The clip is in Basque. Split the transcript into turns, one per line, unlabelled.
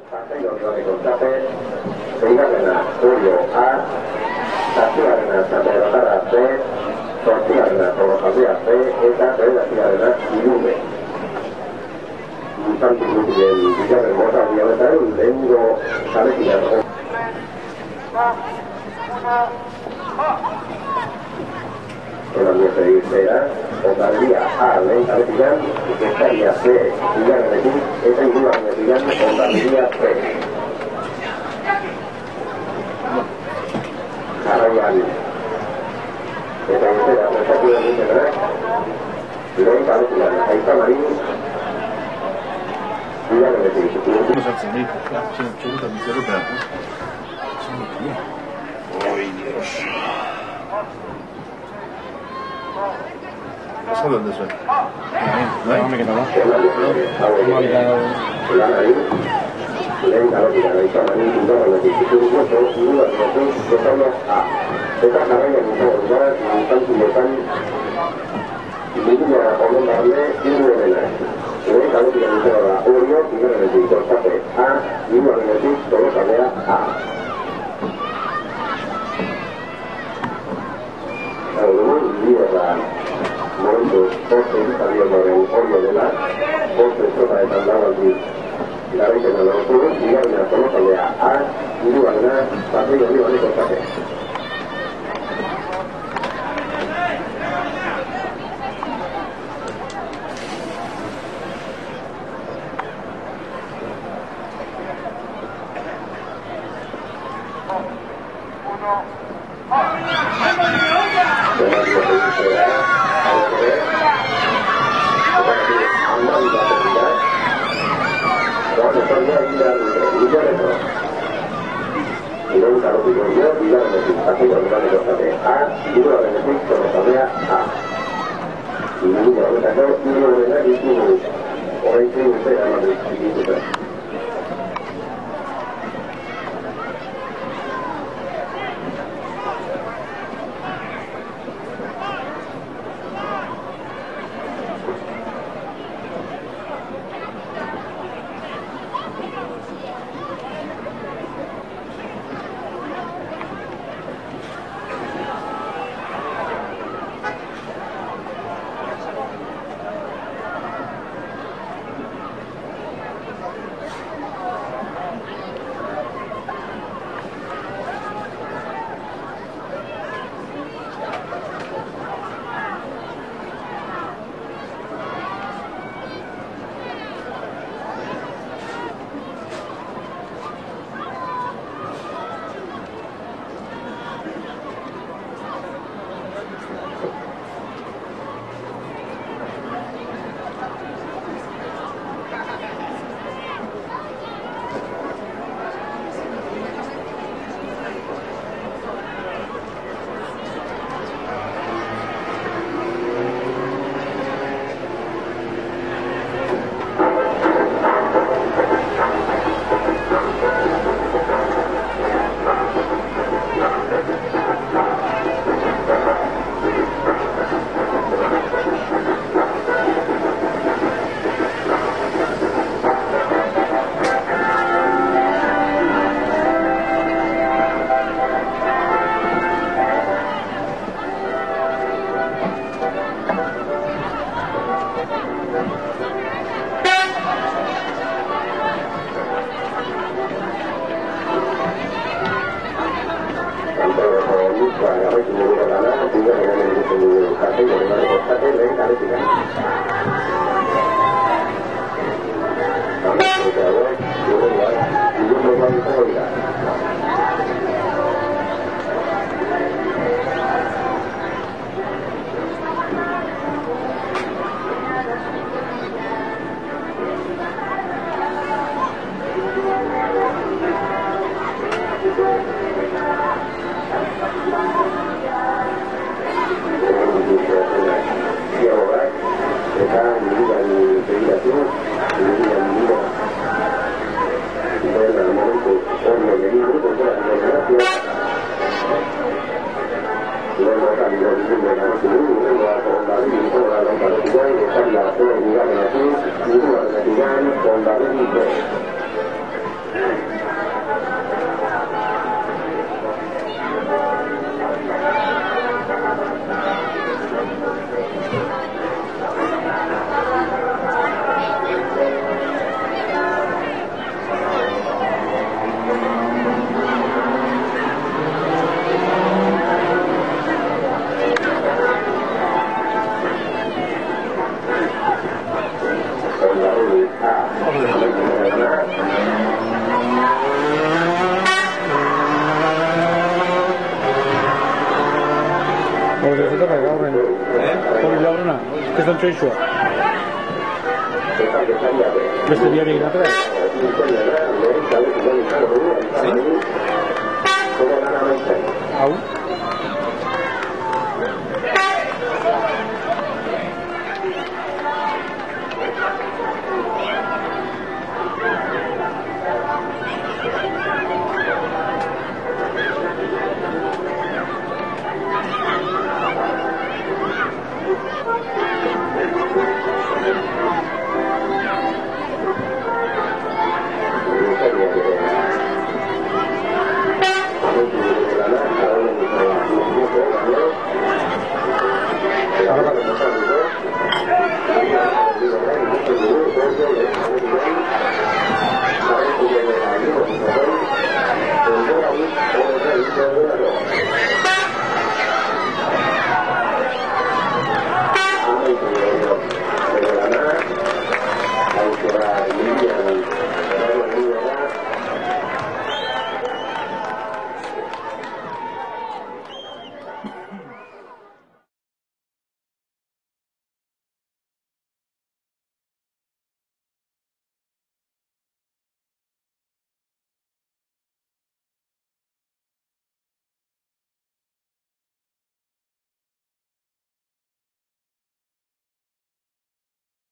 Partaido horreko zape, zeigarrena Orio A, zazpigarrena Zaperotarra B, zortzigarrena Torojaldea B, eta bederatzigarrena Irune. Infantik dutien bigarren mota diabetan, lehengo zalekian. Holandia zeibizera, Ondarria A lehen zalekian, Estaria C bigarrenekin, eta hirugarrenekin Ondarria C. Jarraian, eta izera, prestatu da dutenak, lehen zalekian, Aizamari, bigarrenekin.
Sartzen dit, txeruta bizeruta. Oi, Dios. Pasado el desvelo. No hay que nada.
Momentu, poste izabioaren orio dela, poste estropa eta lagaldi garraikena lortu, bigarrena Tolosaldea A, hirugarrena Partaido Libaneko Zape.
Che stanno ciò? Questo di Arena 3?
Sì.
Au?